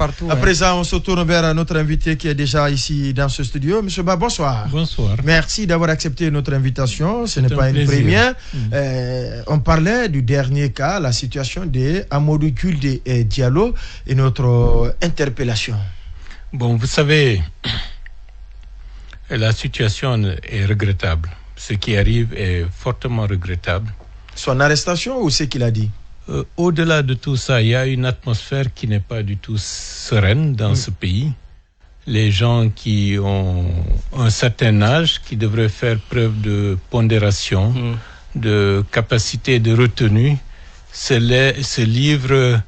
partout. À présent, on se tourne vers notre invité qui est déjà ici dans ce studio. Monsieur Ba, bonsoir. Bonsoir. Merci d'avoir accepté notre invitation. Ce n'est pas une première. On parlait du dernier cas, la situation de Amadou Julde Diallo et notre interpellation. Bon, vous savez, la situation est regrettable. Ce qui arrive est fortement regrettable. Son arrestation ou ce qu'il a dit? Au-delà de tout ça, il y a une atmosphère qui n'est pas du tout sereine dans ce pays. Les gens qui ont un certain âge, qui devraient faire preuve de pondération, de capacité de retenue, se livrent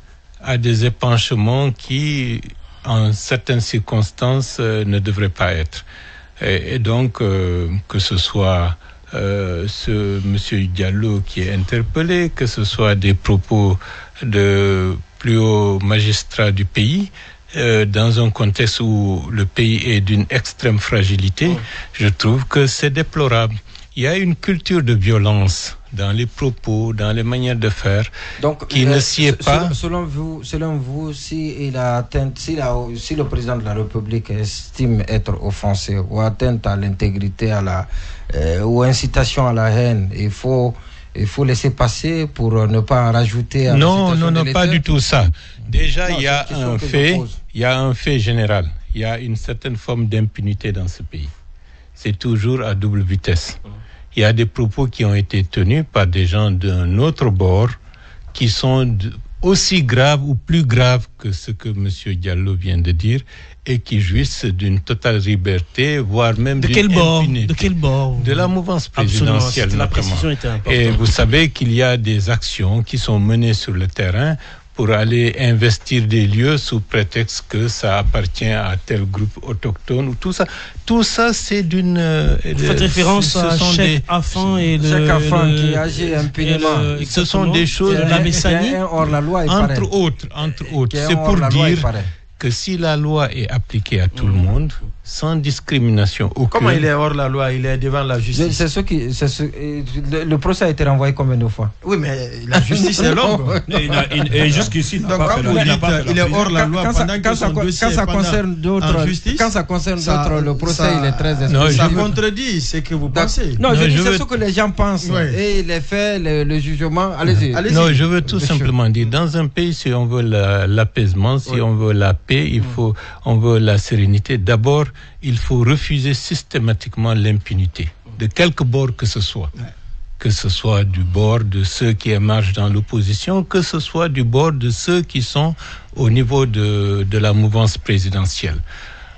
à des épanchements qui, en certaines circonstances, ne devraient pas être. Et donc, que ce soit ce monsieur Diallo qui est interpellé, que ce soit des propos de plus hauts magistrats du pays, dans un contexte où le pays est d'une extrême fragilité, je trouve que c'est déplorable. Il y a une culture de violence dans les propos, dans les manières de faire, donc, qui ne s'y est pas. Selon vous, si le président de la République estime être offensé ou atteinte à l'intégrité, ou incitation à la haine, il faut laisser passer pour ne pas rajouter à non, pas du tout ça. Déjà, il y a un fait général. Il y a une certaine forme d'impunité dans ce pays. C'est toujours à double vitesse. Il y a des propos qui ont été tenus par des gens d'un autre bord qui sont aussi graves ou plus graves que ce que M. Diallo vient de dire et qui jouissent d'une totale liberté, voire même d'une impunité. De quel bord? De la mouvance présidentielle, notamment. Et vous savez qu'il y a des actions qui sont menées sur le terrain pour aller investir des lieux sous prétexte que ça appartient à tel groupe autochtone ou tout ça. Tout ça, c'est d'une... Vous faites référence à Cheikh Afan et le... Cheikh Afan qui agit impunément. Ce sont des choses... La Messanie. Entre autres. C'est pour dire que si la loi est appliquée à tout le monde, sans discrimination aucune... Comment il est hors la loi? Il est devant la justice. Le procès a été renvoyé combien de fois? Oui, mais la justice est longue. Et jusqu'ici, donc quand vous dites il est hors la loi pendant que son dossier est en justice, quand ça concerne d'autres, le procès il est très exclusif. Ça contredit ce que vous pensez. Non, je dis c'est ce que les gens pensent. Et les faits, le jugement, allez-y. Non, je veux tout simplement dire, dans un pays, si on veut l'apaisement, si on veut la paix, on veut la sérénité, d'abord, il faut refuser systématiquement l'impunité, de quelque bord que ce soit. Que ce soit du bord de ceux qui émargent dans l'opposition, que ce soit du bord de ceux qui sont au niveau de la mouvance présidentielle.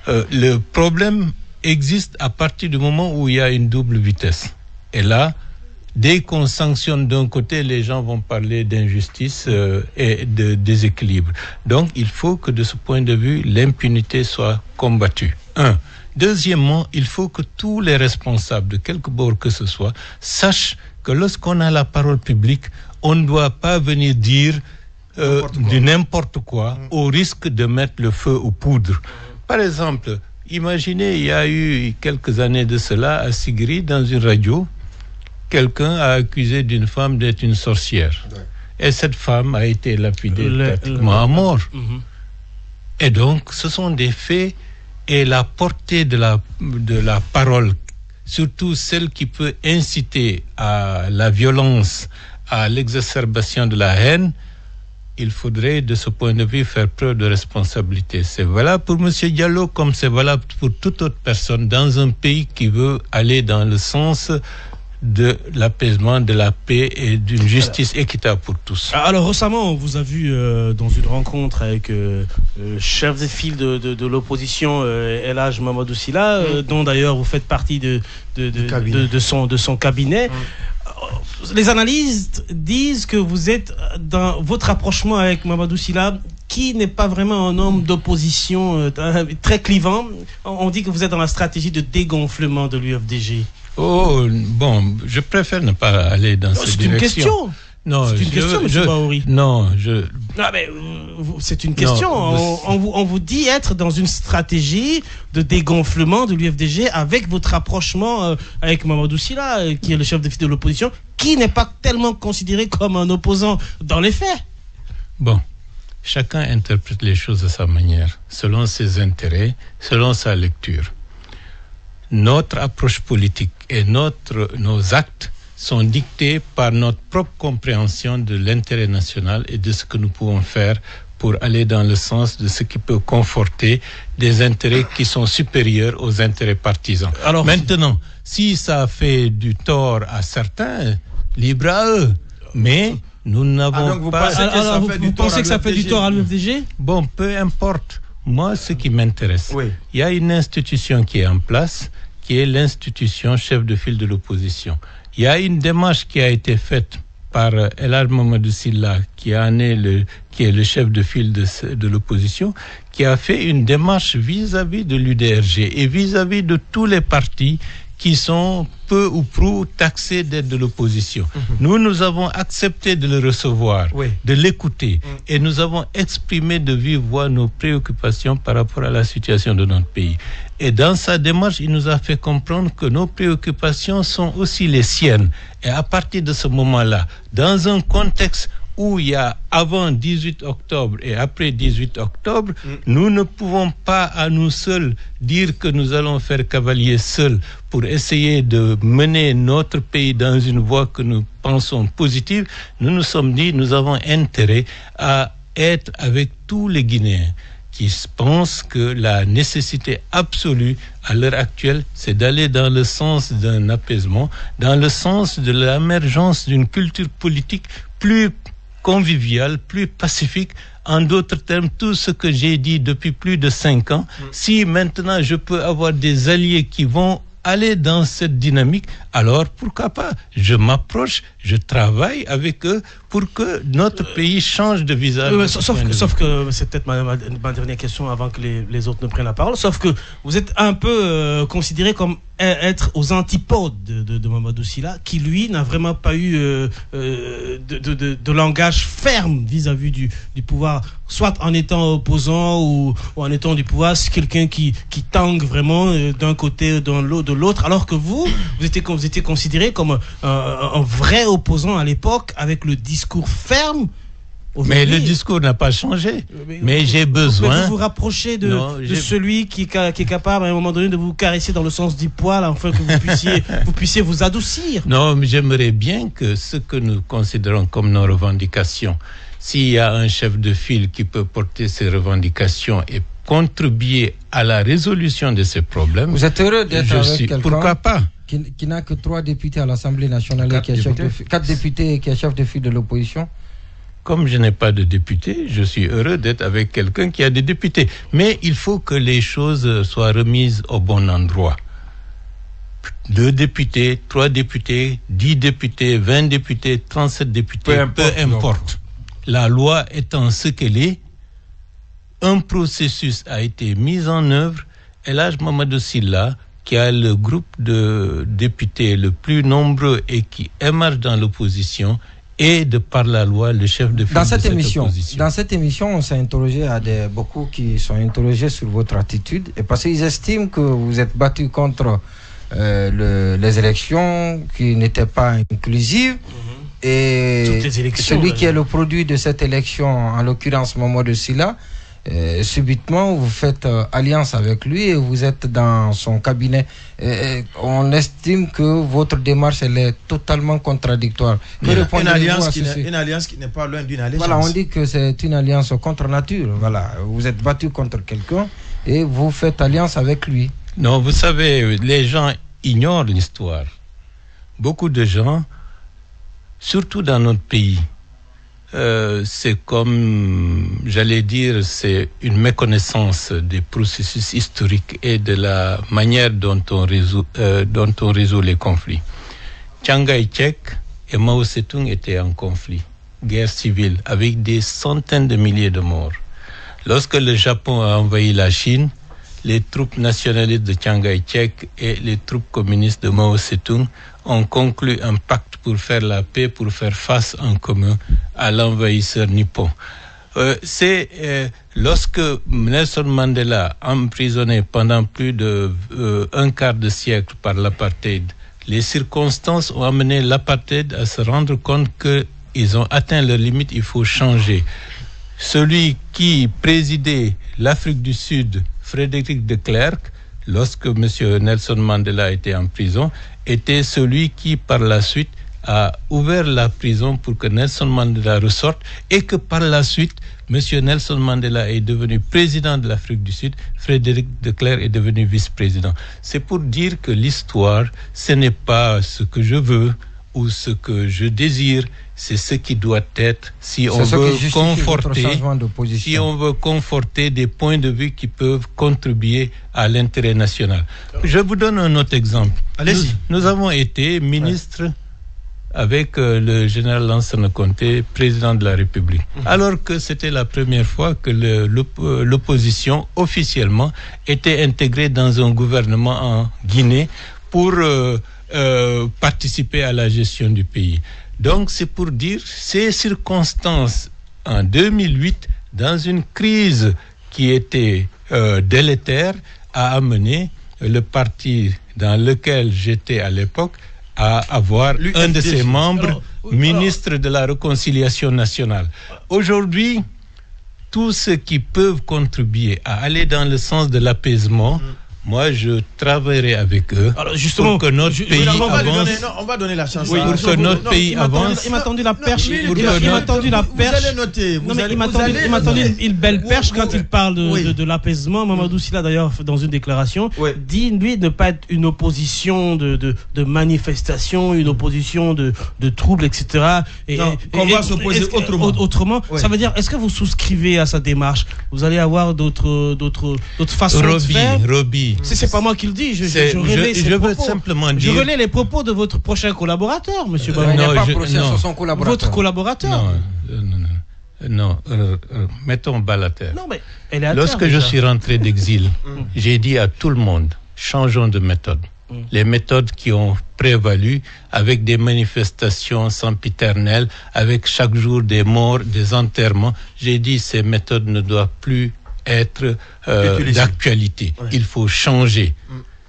Le problème existe à partir du moment où il y a une double vitesse. Et là, dès qu'on sanctionne d'un côté, les gens vont parler d'injustice et de déséquilibre. Donc, il faut que de ce point de vue, l'impunité soit combattue. Deuxièmement, il faut que tous les responsables de quelque bord que ce soit sachent que lorsqu'on a la parole publique, on ne doit pas venir dire du n'importe quoi au risque de mettre le feu aux poudres. Par exemple, imaginez, il y a eu quelques années de cela à Sigri, dans une radio, quelqu'un a accusé d'une femme d'être une sorcière. Et cette femme a été lapidée pratiquement à mort. Et donc, ce sont des faits et la portée de la parole, surtout celle qui peut inciter à la violence, à l'exacerbation de la haine, il faudrait, de ce point de vue, faire preuve de responsabilité. C'est valable pour M. Diallo comme c'est valable pour toute autre personne dans un pays qui veut aller dans le sens de l'apaisement, de la paix et d'une justice équitable pour tous. Alors récemment, on vous a vu dans une rencontre avec le chef de file de l'opposition, El Hadj Mamadou Sylla, dont d'ailleurs vous faites partie de son cabinet. Les analystes disent que vous êtes dans votre rapprochement avec Mamadou Sylla, qui n'est pas vraiment un homme d'opposition très clivant. On dit que vous êtes dans la stratégie de dégonflement de l'UFDG. Oh, bon, je préfère ne pas aller dans cette direction. C'est une question, M. Bahouri. C'est une question. On vous dit être dans une stratégie de dégonflement de l'UFDG avec votre rapprochement avec Mamadou Sylla, qui est le chef de file de l'opposition, qui n'est pas tellement considéré comme un opposant dans les faits. Bon, chacun interprète les choses de sa manière, selon ses intérêts, selon sa lecture. Notre approche politique et nos actes sont dictés par notre propre compréhension de l'intérêt national et de ce que nous pouvons faire pour aller dans le sens de ce qui peut conforter des intérêts qui sont supérieurs aux intérêts partisans. Alors, maintenant, si ça fait du tort à certains, libre à eux. Mais nous n'avons pas... Vous pensez que ça fait du tort à l'UFDG ? Bon, peu importe. Moi, ce qui m'intéresse, il y a une institution qui est en place, qui est l'institution chef de file de l'opposition. Il y a une démarche qui a été faite par El Hadj Mamadou Sylla, qui est le chef de file de l'opposition, qui a fait une démarche vis-à-vis de l'UDRG et vis-à-vis de tous les partis qui sont peu ou prou taxés d'être de l'opposition. Nous avons accepté de le recevoir, de l'écouter, et nous avons exprimé de vive voix nos préoccupations par rapport à la situation de notre pays. Et dans sa démarche, il nous a fait comprendre que nos préoccupations sont aussi les siennes. Et à partir de ce moment-là, dans un contexte où il y a avant 18 octobre et après 18 octobre, nous ne pouvons pas à nous seuls dire que nous allons faire cavalier seul pour essayer de mener notre pays dans une voie que nous pensons positive. Nous nous sommes dit, nous avons intérêt à être avec tous les Guinéens qui pensent que la nécessité absolue à l'heure actuelle, c'est d'aller dans le sens d'un apaisement, dans le sens de l'émergence d'une culture politique plus convivial, plus pacifique. En d'autres termes, tout ce que j'ai dit depuis plus de 5 ans, si maintenant je peux avoir des alliés qui vont aller dans cette dynamique, alors pourquoi pas ? Je m'approche, je travaille avec eux pour que notre pays change de visage. Sauf que c'est peut-être ma dernière question avant que les autres ne prennent la parole, sauf que vous êtes un peu considéré comme être aux antipodes de Mamadou Sylla, qui lui n'a vraiment pas eu de langage ferme vis-à-vis du pouvoir, soit en étant opposant ou en étant du pouvoir. C'est quelqu'un qui tangue vraiment d'un côté de l'autre, alors que vous étiez considéré comme un vrai opposant à l'époque, avec le discours ferme. Mais le discours n'a pas changé. Mais j'ai besoin... Vous vous rapprochez de celui qui est capable à un moment donné de vous caresser dans le sens du poil, afin que vous puissiez vous adoucir. Non, mais j'aimerais bien que ce que nous considérons comme nos revendications, s'il y a un chef de file qui peut porter ces revendications et contribuer à la résolution de ces problèmes... Vous êtes heureux d'être avec quelqu'un... Pourquoi pas ? Qui n'a que 3 députés à l'Assemblée nationale, 4 députés qui est chef de file de l'opposition. Comme je n'ai pas de député, je suis heureux d'être avec quelqu'un qui a des députés. Mais il faut que les choses soient remises au bon endroit. 2 députés, 3 députés, 10 députés, 20 députés, 37 députés, peu importe. La loi étant ce qu'elle est, un processus a été mis en œuvre. El Hadj Mamadou Sylla, qui a le groupe de députés le plus nombreux et qui émerge dans l'opposition, et de par la loi, le chef de file de cette opposition. Dans cette émission, on s'est interrogé à beaucoup qui sont interrogés sur votre attitude, et parce qu'ils estiment que vous êtes battu contre les élections qui n'étaient pas inclusives, et celui qui est le produit de cette élection, en l'occurrence Mamadou Sylla, subitement vous faites alliance avec lui et vous êtes dans son cabinet. On estime que votre démarche elle est totalement contradictoire. Une alliance qui n'est pas loin d'une allégeance. Voilà, on dit que c'est une alliance contre nature. Voilà, vous êtes battu contre quelqu'un et vous faites alliance avec lui. Non, vous savez, les gens ignorent l'histoire. Beaucoup de gens, surtout dans notre pays, c'est comme, j'allais dire, c'est une méconnaissance des processus historiques et de la manière dont on résout les conflits. Chiang Kai-shek et Mao Tse-tung étaient en conflit, guerre civile, avec des centaines de milliers de morts. Lorsque le Japon a envahi la Chine, les troupes nationalistes de Chiang Kai-shek et les troupes communistes de Mao Tse-tung ont conclu un pacte pour faire la paix, pour faire face en commun à l'envahisseur nippon. C'est lorsque Nelson Mandela, emprisonné pendant plus de un quart de siècle par l'apartheid, les circonstances ont amené l'apartheid à se rendre compte qu'ils ont atteint leurs limites, il faut changer. celui qui présidait l'Afrique du Sud, Frédéric de Klerk, lorsque M. Nelson Mandela était en prison, était celui qui, par la suite, a ouvert la prison pour que Nelson Mandela ressorte et que, par la suite, M. Nelson Mandela est devenu président de l'Afrique du Sud, Frédéric de Klerk est devenu vice-président. C'est pour dire que l'histoire, ce n'est pas ce que je veux ou ce que je désire, c'est ce qui doit être si on veut conforter des points de vue qui peuvent contribuer à l'intérêt national. Je vous donne un autre exemple. Allez-y. Nous avons été ministres avec le général Lansana Conté, président de la République. Alors que c'était la première fois que l'opposition, officiellement, était intégrée dans un gouvernement en Guinée pour participer à la gestion du pays. Donc, c'est pour dire, ces circonstances, en 2008, dans une crise qui était délétère, a amené le parti dans lequel j'étais à l'époque à avoir un de ses membres ministre de la Réconciliation nationale. Aujourd'hui, tous ceux qui peuvent contribuer à aller dans le sens de l'apaisement, moi, je travaillerai avec eux. Alors justement, pour que notre pays avance. On va donner la chance. Oui, pour que notre pays avance. Il m'a tendu la perche. Vous allez noter. Il m'a tendu une belle perche quand il parle de l'apaisement. Mamadou Sylla, d'ailleurs, dans une déclaration, dit, lui, ne pas être une opposition de manifestation, une opposition de troubles, etc. On va s'opposer autrement. Ça veut dire, est-ce que vous souscrivez à sa démarche? Vous allez avoir d'autres façons de faire. C'est pas moi qui le dis, je veux simplement dire. Je relais les propos de votre prochain collaborateur, monsieur Babou. Votre collaborateur. Non, mettons bas la terre. Non, mais elle est à Lorsque terre, je suis rentré d'exil, j'ai dit à tout le monde, changeons de méthode. Les méthodes qui ont prévalu avec des manifestations sempiternelles, avec chaque jour des morts, des enterrements, j'ai dit ces méthodes ne doivent plus être d'actualité. Il faut changer.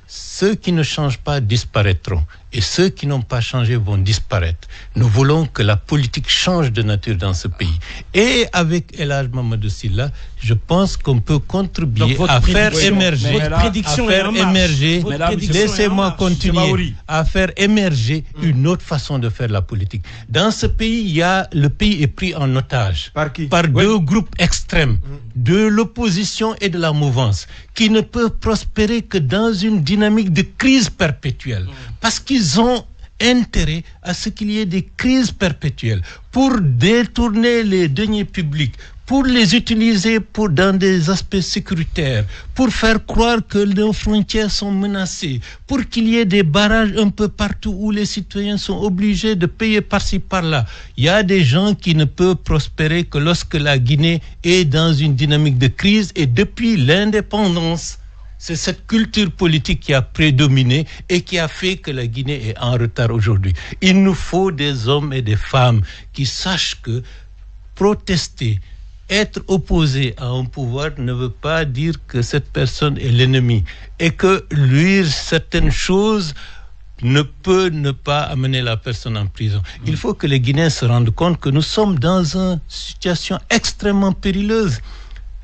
Ceux qui ne changent pas disparaîtront et ceux qui n'ont pas changé vont disparaître. Nous voulons que la politique change de nature dans ce pays. Et avec El Hadj Mamadou Sylla, je pense qu'on peut contribuer à faire émerger, laissez-moi continuer, à faire émerger une autre façon de faire la politique. Dans ce pays, le pays est pris en otage par deux groupes extrêmes, de l'opposition et de la mouvance, qui ne peuvent prospérer que dans une dynamique de crise perpétuelle. Parce qu'ils ont intérêt à ce qu'il y ait des crises perpétuelles pour détourner les deniers publics, pour les utiliser dans des aspects sécuritaires, pour faire croire que nos frontières sont menacées, pour qu'il y ait des barrages un peu partout où les citoyens sont obligés de payer par-ci, par-là. Il y a des gens qui ne peuvent prospérer que lorsque la Guinée est dans une dynamique de crise, et depuis l'indépendance, c'est cette culture politique qui a prédominé et qui a fait que la Guinée est en retard aujourd'hui. Il nous faut des hommes et des femmes qui sachent que protester, être opposé à un pouvoir ne veut pas dire que cette personne est l'ennemi et que lui, certaines choses ne peut ne pas amener la personne en prison. Il faut que les Guinéens se rendent compte que nous sommes dans une situation extrêmement périlleuse.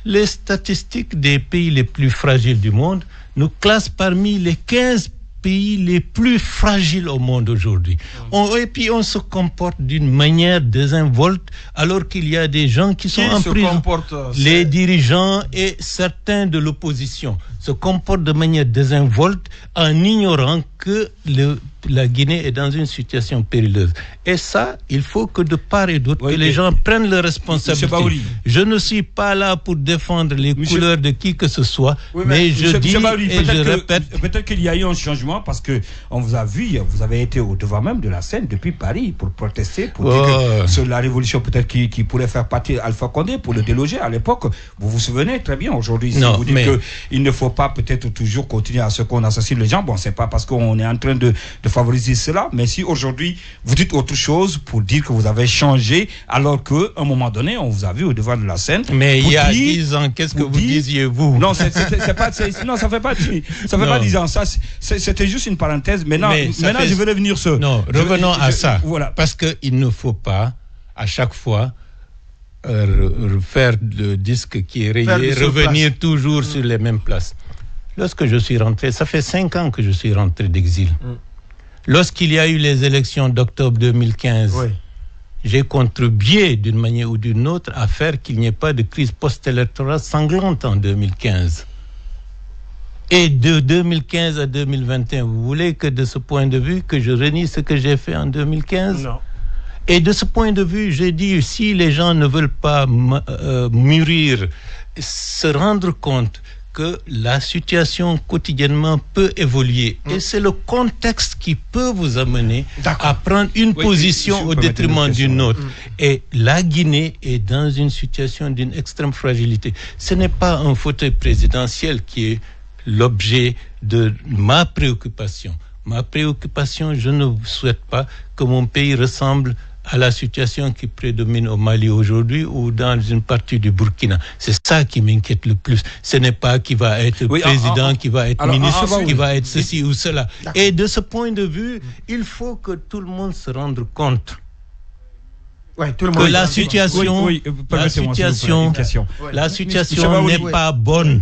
Les statistiques des pays les plus fragiles du monde nous classent parmi les 15 pays les plus fragiles au monde aujourd'hui. Et puis on se comporte d'une manière désinvolte alors qu'il y a des gens qui sont en prison. Les dirigeants et certains de l'opposition se comportent de manière désinvolte en ignorant que la Guinée est dans une situation périleuse. Et ça, il faut que de part et d'autre, que les gens prennent leurs responsabilités. Je ne suis pas là pour défendre les couleurs de qui que ce soit, mais je dis et je répète. Peut-être qu'il y a eu un changement parce qu'on vous a vu, vous avez été au devant même de la scène depuis Paris pour protester, pour dire que sur la révolution peut-être qui pourrait faire partie Alpha Condé pour le déloger à l'époque. Vous vous souvenez très bien aujourd'hui, si vous dites qu'il ne faut pas peut-être toujours continuer à ce qu'on assassine les gens. Bon, c'est pas parce qu'on est en train de favoriser cela, mais si aujourd'hui vous dites autre chose pour dire que vous avez changé alors qu'à un moment donné on vous a vu au devant de la scène. Mais il y a 10 ans, qu'est-ce que vous disiez vous? Non, ça fait pas 10 ans. Ça, c'était juste une parenthèse. Maintenant, je vais revenir sur. Non, revenons à ça. Voilà. Parce qu'il ne faut pas à chaque fois faire le disque qui est rayé, revenir toujours sur les mêmes places. Lorsque je suis rentré, ça fait 5 ans que je suis rentré d'exil. Lorsqu'il y a eu les élections d'octobre 2015, j'ai contribué d'une manière ou d'une autre à faire qu'il n'y ait pas de crise post-électorale sanglante en 2015. Et de 2015 à 2021, vous voulez que de ce point de vue, que je renie ce que j'ai fait en 2015 ? Non. Et de ce point de vue, j'ai dit, si les gens ne veulent pas mûrir, se rendre compte que la situation quotidiennement peut évoluer. Et c'est le contexte qui peut vous amener à prendre une position au détriment d'une autre. Et la Guinée est dans une situation d'une extrême fragilité. Ce n'est pas un fauteuil présidentiel qui est l'objet de ma préoccupation. Ma préoccupation, je ne souhaite pas que mon pays ressemble à la situation qui prédomine au Mali aujourd'hui ou dans une partie du Burkina. C'est ça qui m'inquiète le plus. Ce n'est pas qui va être président, qui va être ministre, qui va être ceci ou cela. Et de ce point de vue, il faut que tout le monde se rende compte que la situation n'est pas bonne.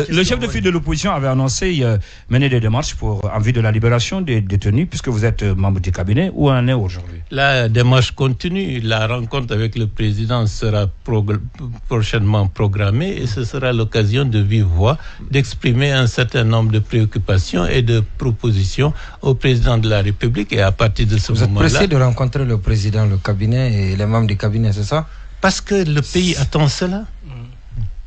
Le chef de file de l'opposition avait annoncé mener des démarches en vue de la libération des détenus, puisque vous êtes membre du cabinet. Où en est aujourd'hui? La démarche continue. La rencontre avec le président sera prochainement programmée et ce sera l'occasion de vive voix d'exprimer un certain nombre de préoccupations et de propositions au président de la République. Et à partir de ce moment-là... Vous êtes pressé de rencontrer le président, le cabinet et les membres du cabinet, c'est ça? Parce que le pays attend cela.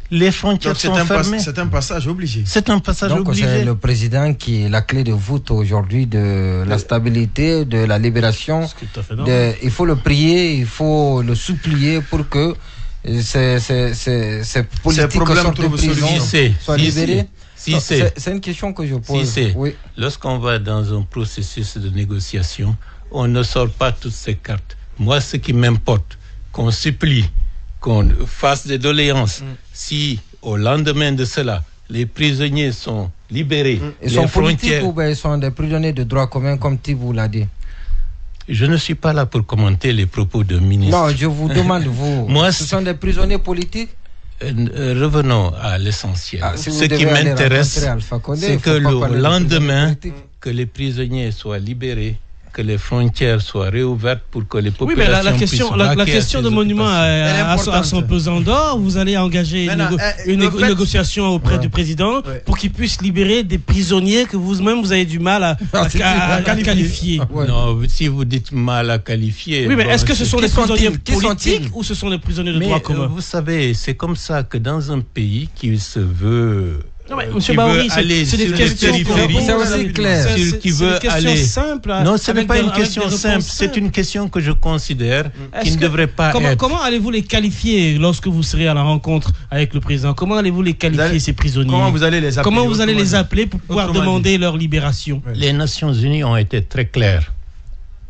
Les frontières sont fermées. C'est un passage obligé. C'est un passage obligé. Donc c'est le président qui est la clé de voûte aujourd'hui de la stabilité, de la libération. Il faut le prier, il faut le supplier pour que ces politiques sortent de prison soient libérés. C'est une question que je pose. Lorsqu'on va dans un processus de négociation, on ne sort pas toutes ces cartes. Moi, ce qui m'importe, qu'on supplie, qu'on fasse des doléances. Si, au lendemain de cela, les prisonniers sont libérés, ils sont politiques ou bien ils sont des prisonniers de droit commun, comme Tibou l'a dit? Je ne suis pas là pour commenter les propos de ministre. Non, je vous demande, vous, ce sont des prisonniers politiques? Revenons à l'essentiel. Ce qui m'intéresse, c'est que le lendemain, que les prisonniers soient libérés, que les frontières soient réouvertes pour que les populations la question de monument a son pesant d'or. Vous allez engager une négociation auprès du président pour qu'il puisse libérer des prisonniers que vous-même vous avez du mal à qualifier. Non, si vous dites mal à qualifier... Oui, mais est-ce que ce sont des prisonniers politiques ou ce sont des prisonniers de droit commun? Vous savez, c'est comme ça que dans un pays qui se veut... Non, mais monsieur Baouri, c'est des questions claires. Qui veut aller simple. Non, ce n'est pas une question simple. C'est une question que je considère qui ne devrait pas être. Comment allez-vous les qualifier lorsque vous serez à la rencontre avec le président? Comment allez-vous les qualifier, ces prisonniers? Comment vous allez les appeler? Comment vous allez les appeler pour pouvoir demander leur libération? Les Nations Unies ont été très claires.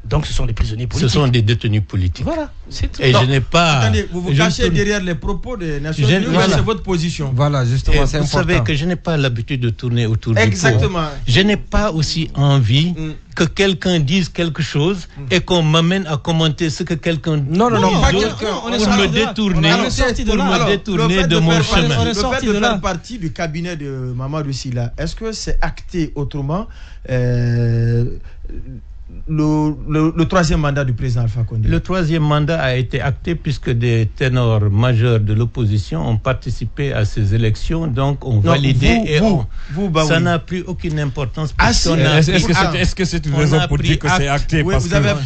Donc ce sont des prisonniers politiques. Ce sont des détenus politiques. Voilà, c'est tout. Et je n'ai pas... Attendez, vous vous cachez derrière les propos des Nations Unies, c'est votre position. Voilà, justement, c'est important. Vous savez que je n'ai pas l'habitude de tourner autour du pot. Exactement. Je n'ai pas aussi envie que quelqu'un dise quelque chose et qu'on m'amène à commenter ce que quelqu'un dit. Non, pas quelqu'un. Pour me détourner de mon chemin. Le fait de faire partie du cabinet de Mamadou Sylla, est-ce que c'est acté autrement le troisième mandat du président Alpha Condé? Le troisième mandat a été acté puisque des ténors majeurs de l'opposition ont participé à ces élections, donc ont validé ça n'a plus aucune importance. Est-ce que c'est une raison pour dire que c'est acté? Oui,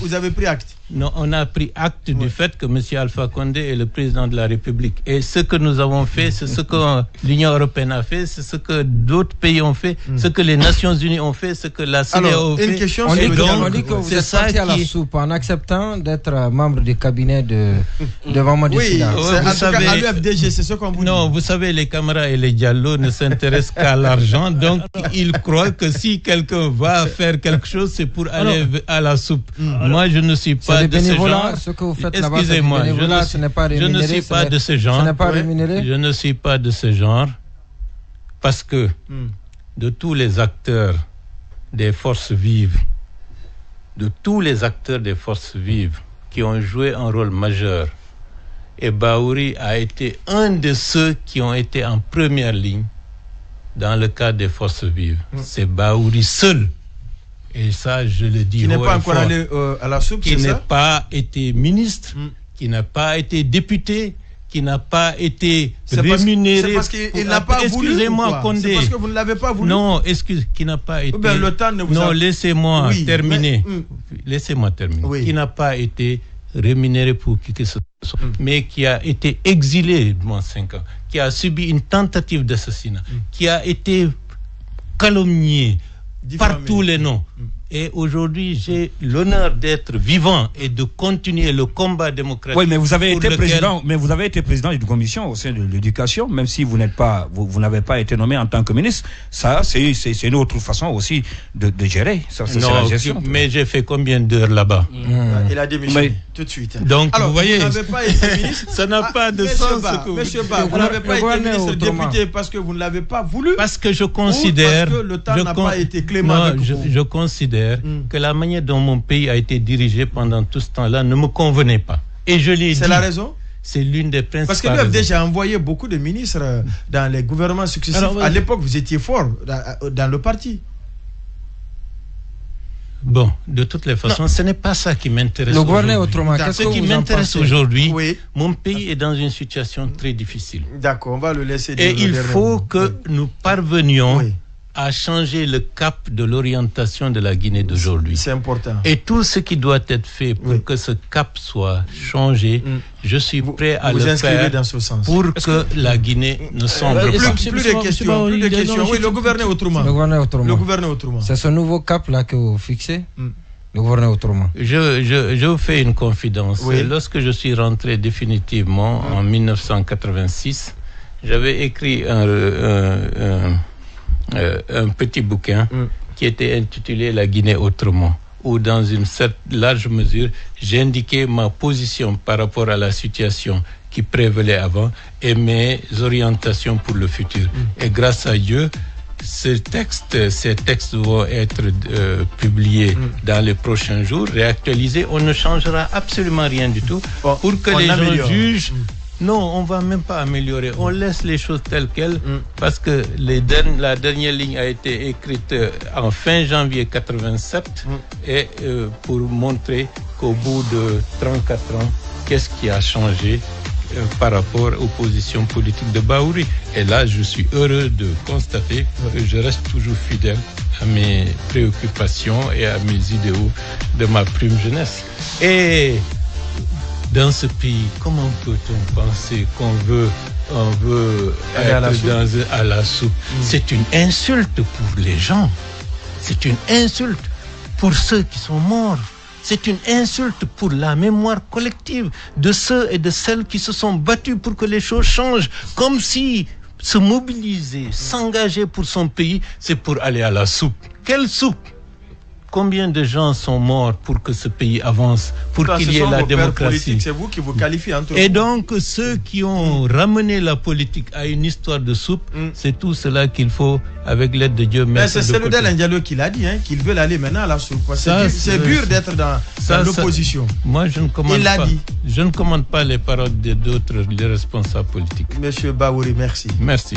vous avez pris acte. Non, on a pris acte du fait que M. Alpha Condé est le président de la République. Et ce que nous avons fait, c'est ce que l'Union européenne a fait, c'est ce que d'autres pays ont fait, ce que les Nations Unies ont fait, ce que la CEDEAO a fait. On dit que vous êtes parti à la soupe en acceptant d'être membre du cabinet de Mamadou Sylla. À l'UFDG, c'est ce qu'on vous dit. Non, vous savez, les Camara et les Diallo ne s'intéressent qu'à l'argent, donc ils croient que si quelqu'un va faire quelque chose, c'est pour aller à la soupe. Moi, je ne suis pas de ce genre. Ce que vous faites là-bas, excusez-moi, je ne suis pas de ce genre. Ce n'est pas rémunéré. Je ne suis pas de ce genre parce que de tous les acteurs des forces vives, qui ont joué un rôle majeur, Et Bahouri a été un de ceux qui ont été en première ligne dans le cadre des forces vives. C'est Bahouri seul. Et ça, je le dis. Qui n'est pas encore allé à la soupe, qui n'a pas été ministre, qui n'a pas été député, qui n'a pas été rémunéré. C'est parce qu'il n'a pas voulu. Excusez-moi, Condé. C'est parce que vous ne l'avez pas voulu. Non, qui n'a pas été. Le temps ne vous non, laissez-moi terminer. Laissez-moi terminer. Oui. Qui n'a pas été rémunéré pour quitter ce mais qui a été exilé pendant 5 ans, qui a subi une tentative d'assassinat, qui a été calomnié par tous les noms. Et aujourd'hui, j'ai l'honneur d'être vivant et de continuer le combat démocratique. Oui, mais vous avez été président. Mais vous avez été président d'une commission au sein de l'éducation, même si vous n'êtes pas, vous n'avez pas été nommé en tant que ministre. Ça, c'est une autre façon aussi de gérer. Ça, c'est la gestion. Mais j'ai fait combien d'heures là-bas? Il a démissionné tout de suite. Donc, alors, vous voyez, vous n'avez pas été ministre. Ça n'a pas de sens. Monsieur Ba, vous n'avez pas été ministre député parce que vous ne l'avez pas voulu. Parce que je considère. Parce que le temps n'a pas été clément. Non, je considère que la manière dont mon pays a été dirigé pendant tout ce temps-là ne me convenait pas. Et je l'ai dit. C'est la raison? C'est l'une des principales Parce que nous avons déjà envoyé beaucoup de ministres dans les gouvernements successifs. Alors, à l'époque, vous étiez fort dans le parti. Bon, de toutes les façons, ce n'est pas ça qui m'intéresse. Le gouverner autrement. Ce qui m'intéresse aujourd'hui, mon pays est dans une situation très difficile. D'accord, on va le laisser dire. Et il faut que nous parvenions à changer le cap de l'orientation de la Guinée d'aujourd'hui. C'est important. Et tout ce qui doit être fait pour que ce cap soit changé, je suis prêt à le faire dans ce sens. pour que la Guinée ne sombre pas. Plus de questions. Oui, le gouverner autrement. Le gouverner autrement. C'est ce nouveau cap-là que vous fixez le gouverner autrement. Je vous fais une confidence. Lorsque je suis rentré définitivement en 1986, j'avais écrit un petit bouquin qui était intitulé La Guinée autrement, où dans une large mesure, j'indiquais ma position par rapport à la situation qui prévalait avant et mes orientations pour le futur. Et grâce à Dieu, ces textes vont être publiés dans les prochains jours, réactualisés. On ne changera absolument rien du tout pour que les gens jugent. Non, on ne va même pas améliorer. On laisse les choses telles quelles parce que la dernière ligne a été écrite en fin janvier 87 et pour montrer qu'au bout de 34 ans, qu'est-ce qui a changé par rapport aux positions politiques de Bahouri. Et là, je suis heureux de constater que je reste toujours fidèle à mes préoccupations et à mes idéaux de ma prime jeunesse. Et dans ce pays, comment peut-on penser qu'on veut être à la soupe? C'est une insulte pour les gens. C'est une insulte pour ceux qui sont morts. C'est une insulte pour la mémoire collective de ceux et de celles qui se sont battus pour que les choses changent. Comme si se mobiliser, s'engager pour son pays, c'est pour aller à la soupe. Quelle soupe? Combien de gens sont morts pour que ce pays avance, pour qu'il y ait la démocratie? C'est vous qui vous qualifiez entre Et donc, ceux qui ont ramené la politique à une histoire de soupe, c'est tout cela qu'il faut, avec l'aide de Dieu, mettre de côté. C'est Cellodel Ndialo qui l'a dit, qu'ils veulent aller maintenant à la soupe. C'est dur d'être dans l'opposition. Moi, je ne commande pas. Je ne commande pas les paroles d'autres responsables politiques. Monsieur Bahouri, merci. Merci.